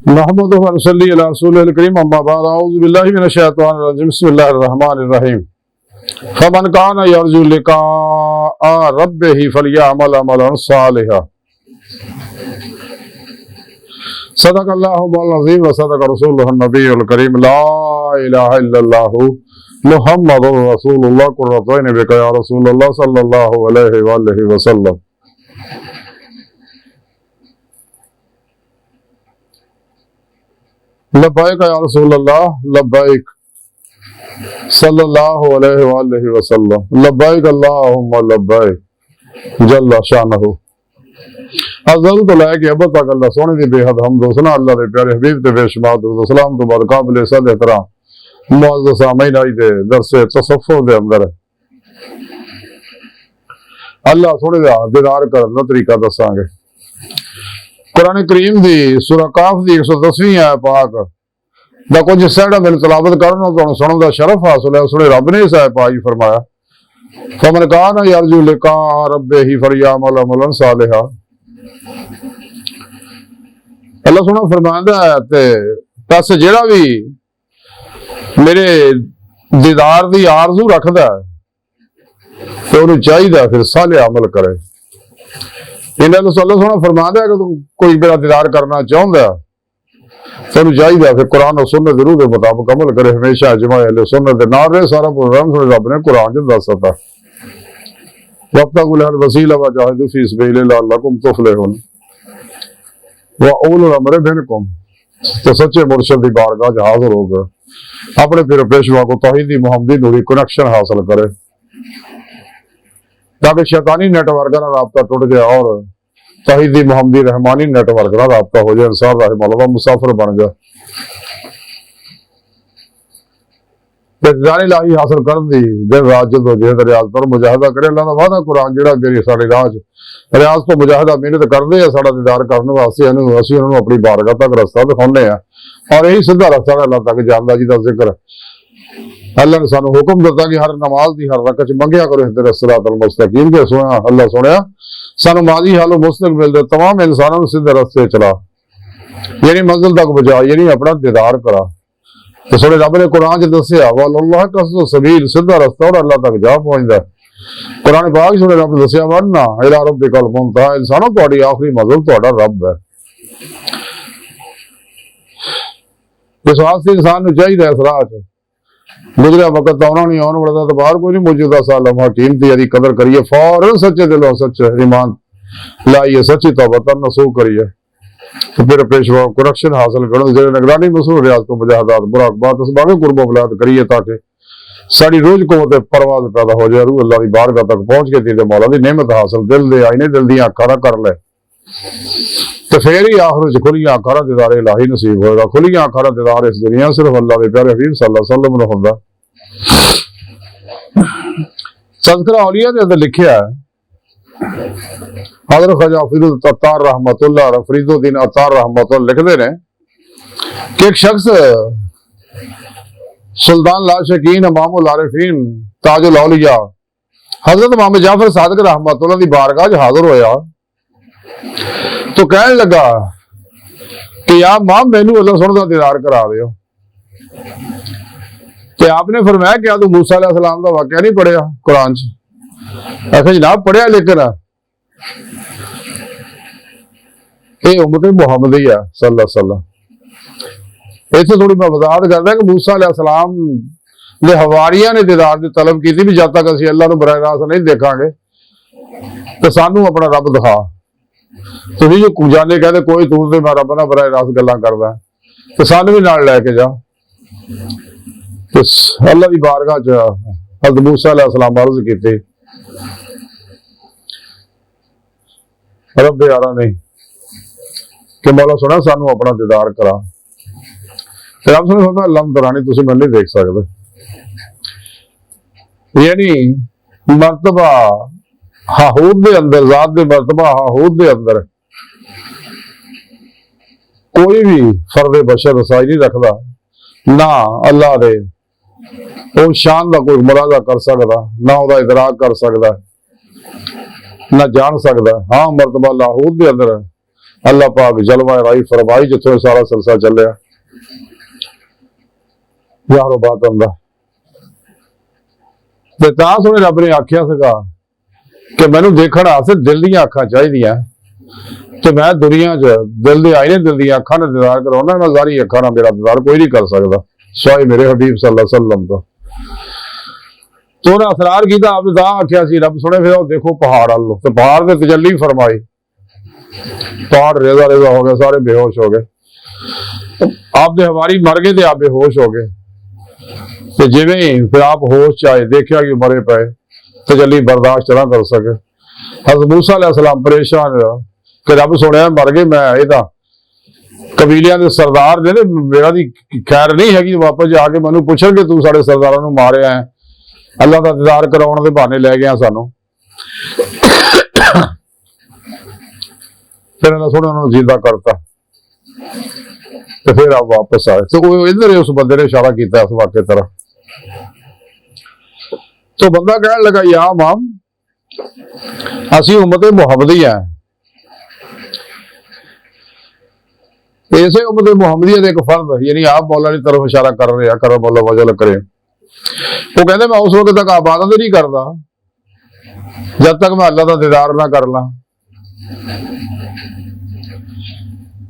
नहमदुहु व नसल्ली अला रसूलिल करीम अम्मा बाद अऊज़ु बिल्लाहि मिनश शैतानिर रजीम बिस्मिल्लाहिर रहमानिर रहीम फमन कान यरजू लिक़ा रब्बिही फलयअमल अमलन सालिहा सदक़ल्लाहु अज़ीम व सदक़ रसूलुहुन नबियुल करीम ला इलाहा इल्लल्लाहु मुहम्मदुर रसूलुल्लाह कुर्रतु बिका या रसूलल्लाह सल्लल्लाहु अलैहि वसल्लम। लब्बैक या रसूलल्लाह लब्बैक सल्लल्लाहु अलैहि वसल्लम लब्बैक अल्लाहुम्मा लब्बैक जल्ला शानहु। अज़ल तो लैके अब तक अल्लाह सोने दी बेहद हमद हुसना अल्लाह दे प्यारे हबीब ते बेशुमार दुरूद सलाम तो बाद काबिल सद एहतराम मुअज़्ज़ज़ सामीन आई दे दरस तसव्वुफ़ दे अंदर अल्लाह सोने दा दीदार करन दा तरीका दसांगे। कुरान करीम दी सूरह काफ दी 110वीं आयत पाक दा कुछ हिस्सा मेरी तलावत करना तो सुनने का शरफ हासिल है। उसने रब ने इस आयत पाक फरमाया फमन कान यरजू लिक़ा रब्बिही फलयअमल अमलन सालिहा। अल्लाह सोना फरमांदा है ते बस जेड़ा भी मेरे दीदार दी आरज़ू रखदा है तो उन्हें चाहिए फिर साले अमल करे। इन्हें अल्लाह सोना फरमांदा है कि तू कोई मेरा दीदार करना चाहता तेन चाहिए फिर कुरान और सुन्नत जरूर के मुताबिक अमल करे। हमेशा इजमा अहले सुन्नत दे नाल रहे सारा प्रोग्राम रब ने कुरान च दसता वब्तगू लहल वसीला वजाहिदू फी सबीलिल्लाह लअल्लकुम तुफलिहून व उलुल अम्रि मिनकुम। तो सच्चे मुर्शिद की बारगाह च हाजिर होकर अपने फिर पेशवा को तौहीदी मुहम्मदी नूरी कनेक्शन हासिल करे ताकि शैतानी नेटवर्क का राब्ता टूट जाए और तौहीदी मुहम्मदी रहमानी नेटवर्क का राब्ता हो जाए। इंसान रहमतुल्लाह मुसाफिर बन जाए इलाही हासिल कर दी दिन रात जदोजहद रियाज पर मुजाहिदा करे। अल्लाह दा वादा कुरान जेड़ा मेरी साडे राह रियाज तो मुजाहिदा मेहनत करते हैं साडा दीदार करने वास्ते असीं उन्होंने अपनी बारगाह तक रस्ता दिखाने और यही सीधा रस्ता अल्लाह तक जांदा जिहदा जिक्र अल्लाह ने सानू हुक्म दिता कि हर नमाज की हर रकत च मंगिया करो इहदिना सिरातल मुस्तकीम के सुना अल्लाह सुनिया सानू माजी हालो मुस्तकबिल दे तमाम इंसानों को सीधे रस्ते चला यानी मंजिल तक पहुंचा यानी अपना दीदार करा। तो सोने रब ने कुरान च दसिया वल्लाह कसदु सबील सीधा रस्ता और अल्लाह तक जा पहुंचदा। कुरान पाक सोने रब ने दसिया वन्ना इला रब्बिकल मुंतहा इंसानों तुम्हारी आखिरी मंजिल तुम्हारा रब है। इस वास्ते इंसान को चाहिए इस राह च गुजरिया वक्त आना नहीं आने वाला तो बाहर कोई नहीं मौजूदा सालम कीमती यदि कदर करिए फौरन सच्चे दिलों सच्चे ईमान लाइए सच्ची तौबा नसूख करिए तो फिर पेशवा कनेक्शन हासिल करो जो निगरानी मसूल रियाज को मुजाहिदात मुराकबात इसबाग कुर्ब वलाद करिए ताकि साड़ी रोज को परवाज पैदा हो जाए रूह अल्लाह की बारगाह तक पहुंच के तेरे मौला की नेमत हासिल दिल दे आईने दिल दी अखां कर ले तो फिर ही आखिर खुलियां अखां दीदार इलाही नसीब होएगा। खुलियां अखां दीदार इस दुनिया सिर्फ अल्लाह के प्यारे हबीब सल्लल्लाहु अलैहि वसल्लम होंदा। तज़किरा औलिया के अंदर लिखा है हज़रत ख्वाजा फरीद अत्तार रहमतुल्लाह फरीदुद्दीन अत्तार रहमतुल्लाह लिखते हैं कि एक शख्स सुल्तान लाशकीन इमामुल आरिफीन ताजुल औलिया हजरत इमाम जाफर सादिक रहमतुल्लाह की बारगाह च हाजिर होया तो कहने लगा कि यार मां मैनू अल्लाह सुन दा दीदार करा दियो। तो आपने फरमाया क्या तू मूसा अलैहिस्सलाम का वाकया नहीं पढ़िया कुरान च? आखिर जनाब पढ़िया लेकिन ये उम्मत मुहम्मदी है सल्लल्लाहु अलैहि वसल्लम। इसे थोड़ी मैं वजाहत करदा कि मूसा अलैहिस्सलाम दे हवारियां ने दीदार की तलब की भी जब तक असं अल्लाह बराह रास्त नहीं देखांगे तो सानू अपना रब दिखा। तुम जो जाने कहते कोई तूर से मैं रब ना बराह रास्त गल्लां करदा तो सानू भी नाल लैके जा। तो अल्लाह की बारगाह च हज़रत मूसा अलैहिस्सलाम अर्ज़ कीती रब यारा नहीं कि मौला सुना सानू अपना दीदार करा। रब सुने फरमाया लम तरानी तुसीं मैनूं नहीं देख सकदे यानी मर्तबा हाहूद दे अंदर जात दे मर्तबा हाहूद दे अंदर कोई भी फर्द बशर रसाई नहीं रखता ना अल्लाह दे उस शान का कोई मुलाजा कर सकता ना वह इदराक कर सकता ना जान सकता। हाँ मर्तबा लाहूद के अंदर अल्लाह पाक जलवा राई फरमाई जिथों सारा सिलसिला चलिया। यारो बात आंदा ते तां सोहणे रब ने आख्या सीगा कि मैनू देखण वास्ते दिल दी अखां चाहिदियां ते मैं दुनिया च दिल दे आईने दिल दी अखां नाल दीदार कराउणा, मैं ज़ाहरी अखां नाल मेरा दीदार कोई नहीं कर सकदा सिवाय मेरे हबीब सल्लल्लाहु अलैहि वसल्लम तो। तो उन्हें असरार किया, आपने तां आख्या सी रब सुने, फिर देखो पहाड़ वाल ते पहाड़ ते तजल्ली फरमाई, पहाड़ रेजा रेजा हो गया, सारे बेहोश हो गए। आपने हमारी मर गए थे, आप बेहोश हो गए। तो जिवें ही फिर आप होश च आए, देखा कि मरे पे, तजल्ली बर्दाश्त ना कर सके। हज़रत मूसा अलैहिस्सलाम परेशान कि रब सुने मर गए, मैं इहदा कबीलियां दे सरदार ने मेरा दी खैर नहीं हैगी, वापस जाके मैनू पुछणगे तू साडे सरदारां नू मारिया है, अल्लाह का दीदार कराउण दे बहाने लै गया सानू। फिर अल्लाह सोहणे उन्हां नू जिंदा करता ते फिर आप वापस आए। तो इधर उस बंदे ने इशारा किया इस वाक़े तरह। तो बंदा कहने लगा या इमाम असी उम्मत मुहम्मदी है, इसे उम्मत मुहम्मदी का एक फर्द यानी आप मौला की तरफ इशारा कर रहे हैं, करो मौला वजल करे। वो कहते मैं उस वक्त तक इबादत नहीं करता जब तक मैं अल्लाह का दीदार ना कर ला।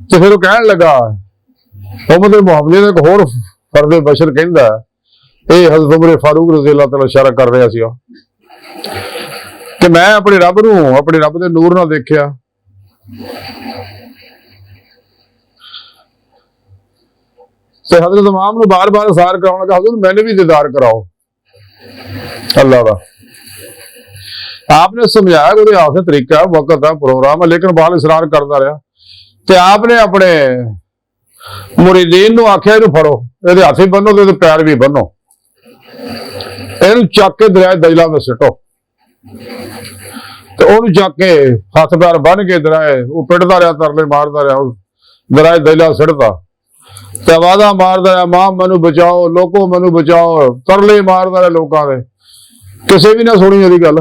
तो फिर वो कहने लगा उम्मत मुहम्मदी का एक होर फर्द बशर कहता है, ये हज़रत उमर फारूक रज़ी अल्लाह तआला इशारा कर रहा सी कि मैं अपने रब नूं अपने रब के नूर नाल देखिया। तो हज़रत इमाम नूं बार बार इशारा कराउण लगा, हुज़ूर मैंने भी दीदार कराओ अल्लाह का। आपने समझाया कि आखिर तरीका वक्त है प्रोग्राम है, लेकिन बाल इसरार करता रहा। तो आपने अपने मुरीदीन नूं आख्या इहनूं फड़ो, इहदे हत्थ भी बन्नो ते पैर भी बन्नो, इहनूं चक के दरिया दजला में सिटो। तो उहनूं चक के हत्थ पैर बन के दरिया वो पिटदा रहा, तरले मारदा रहा, दरिया दजला सिटदा ते आवाज़ां मारदा रहा, मां मैनू बचाओ, लोको मैनू बचाओ, तरले मारदा रहा लोकां दे, किसी भी ना सुनी इहदी गल।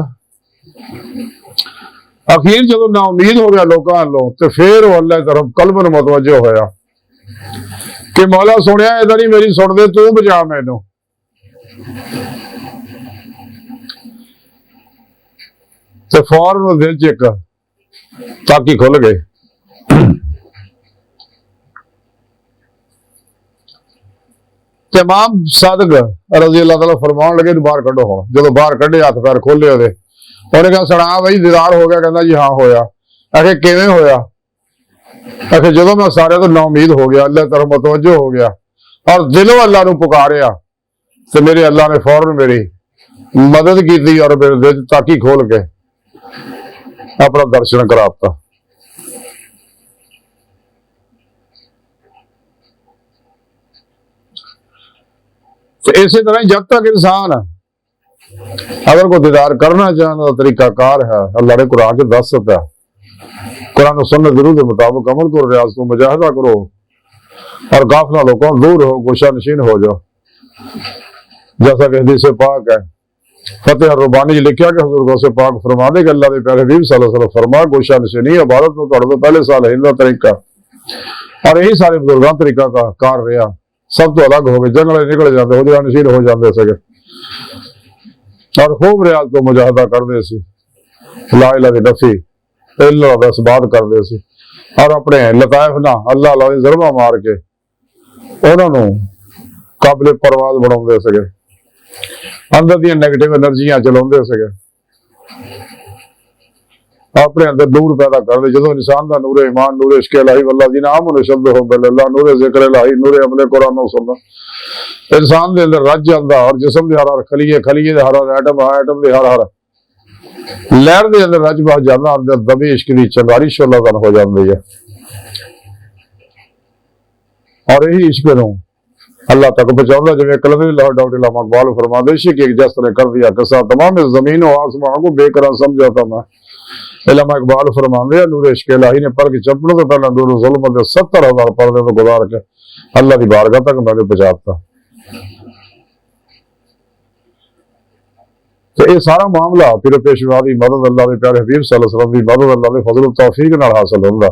अखीर जो ना उम्मीद हो गया लोगों वालों, तो फिर वो अल्लाह तरफ कलबन मुतवज्जो होया कि मौला सुनिया इधर ही मेरी सुन दे, तू बचा मैनू। तो फौरन दिल च एक ताकी खुल गए। इमाम सादिक रज़ी अल्लाह तआला फरमान लगे बाहर कढ़ो। हुण जो बाहर कढ़े हथ पैर खोले उहदे, उन्हें कहा सुना बई दीदार हो गया? कहना जी हाँ होया। आखे किवें होया? आखे जो मैं सारे तो नाउमीद हो गया, अल्लाह तरफ मुतवज्जो हो गया और दिलों अल्लाह नूं पुकारिया तो मेरे अल्लाह ने फौरन मेरी मदद की और मेरे दिल ताकी खोल के अपना दर्शन कराता। तो इसी तरह जब तक इंसान अगर कोई दीदार करना चाहता तरीकाकार है, अल्लाह ने कुरान च दस है, कुरान सुन्नत ज़रूर के मुताबिक अमल करो, रियाज को मुजाहिदा करो और गाफिला लोगों दूर हो, गोशा नशीन हो जाओ। जैसा कि हदीस पाक है फतेह रुबानी लिखा कि हुजूर गौसे पाक फरमा दे कि अल्लाह के प्यारे हबीब सल्लल्लाहु अलैहि वसल्लम फरमा गोशा नशीनी इबादत तो तुहाडे तो पहले साल हिंदा तरीका और यही सारे बुजुर्गां तरीका का कार रहा, सब तो अलग हो गए, जंगल निकल जाते, हुजरा नशीन हो जाते सके और खूब रियाज को मुजाहिदा करते सी, ला इलाहा दी नफी इल्ला दा इसबात करते सी और अपने लताइफ ना अल्लाह अल्लाह दी ज़रबा मार के उन्होंने काबिल परवाज बनाते सके, अंदर दी नेगेटिव एनर्जियां चलाते सके, अपने अंदर नूर पैदा करते। जो इंसान का नूर ईमान, नूर इश्क इलाही वल्लाह जी नाम शब्द हो बिल्लाह, नूर जिक्र इलाही, नूर अमले कुरान सुनना इंसान के अंदर रज जाता और जिसम के हर खलीए, खलीए के हर एटम, एटम के हर लहर के अंदर रज बस जाता, अंदर दबी इश्क की चंगारी शोलादन हो जाती है और यही इश्क नूं अल्लाह तक पहुंचाता। जिवें कलंदर डॉक्टर इल्लामा इकबाल फरमाते इश्क एक जस्त ने कर दिया कसा तमाम जमीन और आसमान को बेकरार समझा था मैं। इल्लामा इकबाल फरमाते हैं नूर इश्क इलाही ने पढ़ के चपड़ों तो पहला नूर ज़ुल्मत 70,000 पर्दे तो गुजार के अल्लाह की बारगाह तक मैंने पहुंचाता। तो ये सारा मामला फिर पेशवा की मदद अल्लाह के प्यारे हबीब सल्लल्लाहु अलैहि वसल्लम की मदद अल्लाह के फजल तौफीक नाल हासिल होंदा।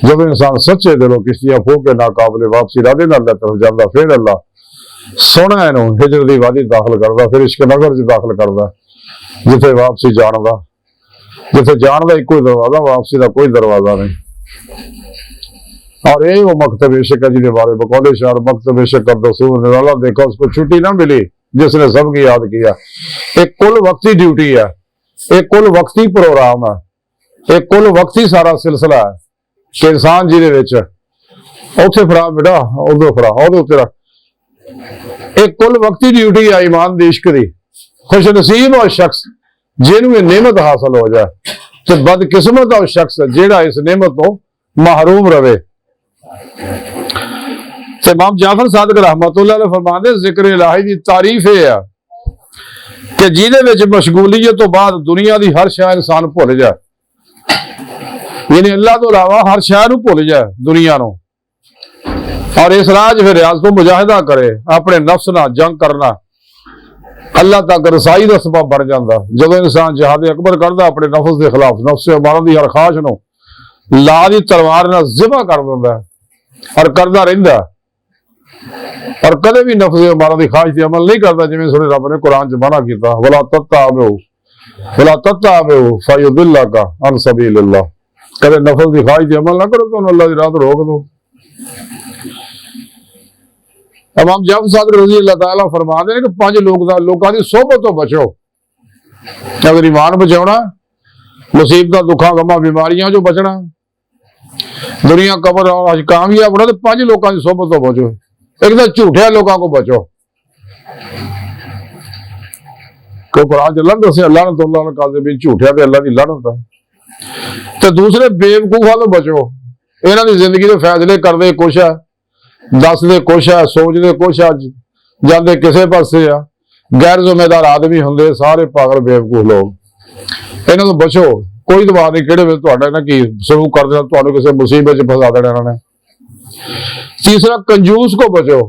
जब इंसान सच्चे दिलों किश्तियां फूक के नाकाबले वापसी इरादे नाल तरफ जाता, फिर अल्लाह सोहना इहनूं हिजर दी वादी दाखिल करदा, फिर इश्क नगर च दाखिल करदा, जिथे वापसी जाण दा, जिथे जाण दा इक्को दरवाजा, वापसी का कोई दरवाजा नहीं। और ये वो मकतब इश्क है जिहदे बारे बकौले शार मकतब इश्क कर दसूर ने अल्लाह देखा उसको छुट्टी ना मिली जिसने सबकी याद किया। एक कुल वक्ती ड्यूटी है, एक कुल वक्ती प्रोग्राम है, एक कुल वक्ती सारा सिलसिला है कि इंसान जिहदे विच उत्थे फरा बेटा उधर फरा उहदे उत्ते रख। एक कुल वक्ती ड्यूटी है ईमान दी इश्क दी। खुशनसीब और शख्स जिन्हों ये नेमत हासिल हो जाए, तो बदकिस्मत और शख्स जिहड़ा इस नेमत तो महरूम रवे। तो इमाम जाफर सादिक रहमतुल्लाह अलैह फरमाते जिक्र इलाही दी तारीफ है कि जिहदे विच मशगूलियत तो बाद दुनिया दी हर शय इंसान भुल जाए, यानी अल्लाह तो इलावा हर शय नूं भुल जाए दुनिया नूं, और इस राह फिर रियाज तो मुजाहिदा करे, अपने नफ्स नाल जंग करना अल्लाह तक रसाई का सबब बन जाता। जब इंसान जिहाद अकबर करता अपने नफ्स के खिलाफ, नफ्स अमारा दी हर ख्वाहिश नूं ला दी तलवार नाल ज़िबा कर दिंदा और करता रहिंदा, और कदे भी नफ्स अमारा दी ख्वाहिश ते अमल नहीं करता, जिवें सोने रब ने कुरान च मना कीता, वला तत्ताबिउ फयुदिल्लका अन सबीलिल्लाह, कदे नफ्स की ख्वाहिश ते अमल ना करो तो अल्लाह दी राह तो रोक दो। इमाम जाफर सादिक रज़ी अल्लाह तआला फरमाते हैं कि 5 लोगों की सोहबत तो बचो। अगर ईमान बचाना, मुसीबत दुखा गमा बीमारियां जो बचना, दुनिया कबर और कामयाब होना, तो 5 लोगों की सोहबत तो बचो। एक तो झूठे लोगों को बचो, क्योंकि कुरान च अल्लाह ने दस्सिया लानतुल्लाह अलल काज़िबीन, झूठिया ते अल्लाह दी लानत है। तो दूसरे बेवकूफा तो बचो, इन्हां दी जिंदगी दे फैसले करदे कुछ है, दसदे कुछ है, सोचते कुछ है, जाते किसी पासे आ, गैर जिम्मेदार आदमी होंगे, सारे पागल बेवकूफ लोग। इन्हों तो बचो, कोई दबाव नहीं किहड़े वे तुहाडे ना की शुरू कर देना, तुहानू किसी मुसीबत च फसा देना इन्होंने। तीसरा कंजूस को बचो,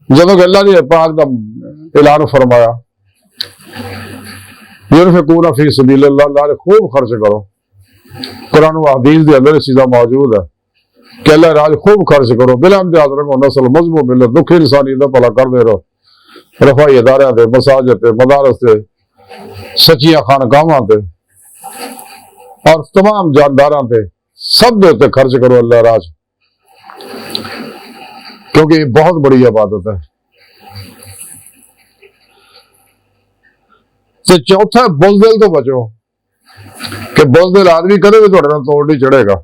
जदों कि अल्लाह ने पाक दा ऐलान फरमाया युनफिकूना फी सबीलिल्लाह, अल्लाह ने खूब खर्च करो। कुरान व हदीस दे अंदर चीज़ां मौजूद है कि अल्लाह राज खूब खर्च करो, बिला इम्तियाज रखो, नस्ल मजबूत मिले, दुख इंसानी का भला करते रहो, रफाई अदारियां ते, मसाजिद ते, मदारस ते, सच्चियां खानकावां ते और तमाम जानदारां ते, सब दे उत्ते खर्च करो अल्लाह राज, क्योंकि ये बहुत बड़ी इबादत है। तो चौथा बुज़दिल तो बचो, कि बुज़दिल आदमी कदे भी तुहाडे नाल तोड़ नहीं चढ़ेगा,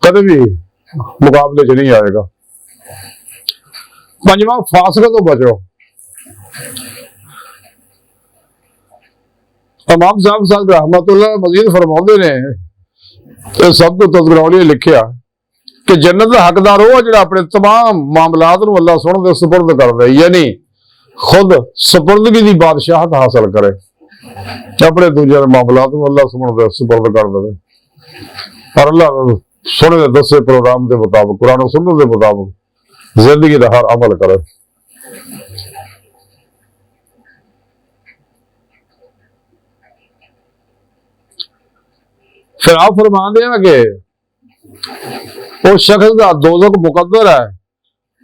कदे भी मुकाबले च नहीं आएगा। 5वां फासिक तो बचो। इमाम साहब साहब रहमतुल्लाह मजीद फरमाते ने, तो सब को तज़किरा लिखिया कि जन्नत का हकदार वो जिहड़ा अपने तमाम मामलात नूं अल्लाह सुण दे सुपुर्द कर दे, यानी खुद सुपुर्दगी की बादशाहत हासिल करे, अपने दूजे मामलात नूं अल्लाह सुण दे सुपुर्द कर दे, और अल्लाह सुने दे दसे प्रोग्राम के मुताबिक, कुरान सुन्नत के मुताबिक जिंदगी का हर अमल करे। फिर आप फरमाते हैं कि वो शख्स का दोज़ख मुकद्दर है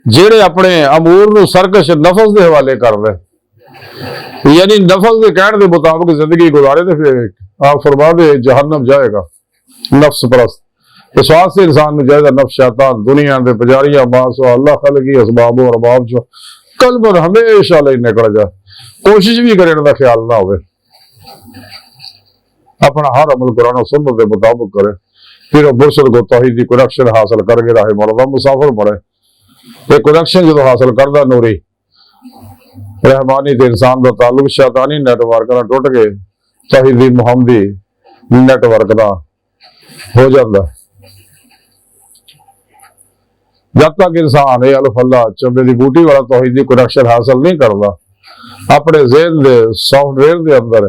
जेड़े अपने अमूर नूं सरकश नफस के हवाले कर दे, यानी नफस के कहने के मुताबिक जिंदगी गुजारे, तो फिर आप फरमाते जहन्नम जाएगा। नफ्स परस्त इस वास्ते इंसान में जायदा नफ्स शैतान दुनिया के पुजारिया मास अल्लाह खल की असबाब और अरबाब चो कल्ब हमेशा ले निकल जाए, कोशिश भी करे इनका ख्याल ना हो, अपना हर अमल कुरान और सुन्नत के मुताबिक करे, फिर मुर्शद को तौहीद की कनेक्शन हासिल करके राह मौला मुसाफिर बने। ये कनेक्शन जो हासिल करता नूरी रहमानी ते इंसान का ताल्लुक शैतानी नेटवर्क नाल टुट के तौहीदी मुहम्मदी नेटवर्क का हो जाता। जब तक इंसान ये अल्फ अल्लाह चंबे की बूटी वाला तौहीदी कनेक्शन हासिल नहीं करता, अपने ज़हन के सॉफ्टवेयर के अंदर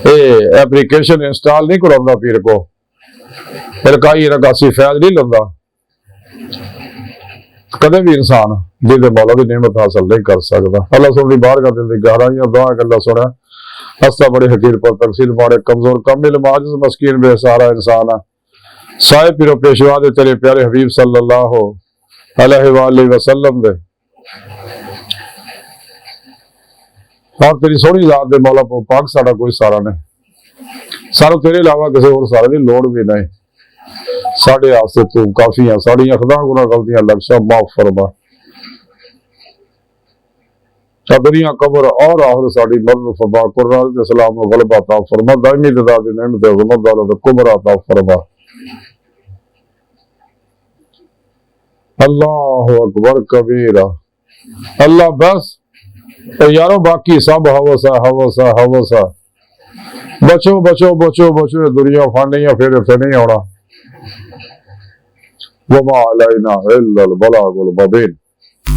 ये एप्लीकेशन इंस्टॉल नहीं करवाता, पीर को रकाई रकासी फैज नहीं लंदा, कदे भी इंसान जिहदे मौला की नेमत हासिल नहीं कर सकता। अल्लाह सुन दी बाहर कर दिंदी गहराइयां दुआ के अल्लाह सुने हस्ता बड़े हकीर पर तकसीर मारे कमजोर कमिल माजिज मस्कीन बेसहारा इंसान साहिब पिरो पेशवा दे तेरे प्यारे हबीब सल्लल्लाहु अलैहि वसल्लम दे और तेरी सोहनी जात दे मौला पाक साडा कोई सारा नहीं, सानू तेरे अलावा किसी होर सारे दी लोड़ भी नहीं। साडे आस्ते तू काफी है, साड़ियां खुदा गुनाह गलतियां लक्ष्य माफ फरमा। दुनिया कब्र और आखिर साडी मदद फरमा, कुरान दे सलाम नु गलबा अता फरमा, दाइमी ददा दी नेमत दे गुनाह दौलत कुबरा अता फरमा। अल्लाहु अकबर कबीरा। अल्लाह बस तो यारो बाकी सब हवसा हवसा हवसा। बचो बचो बचो बचो, दुनिया फानी है फिर इत्थे नहीं आना। वमा अलैना इल्लल बलागुल मुबीन।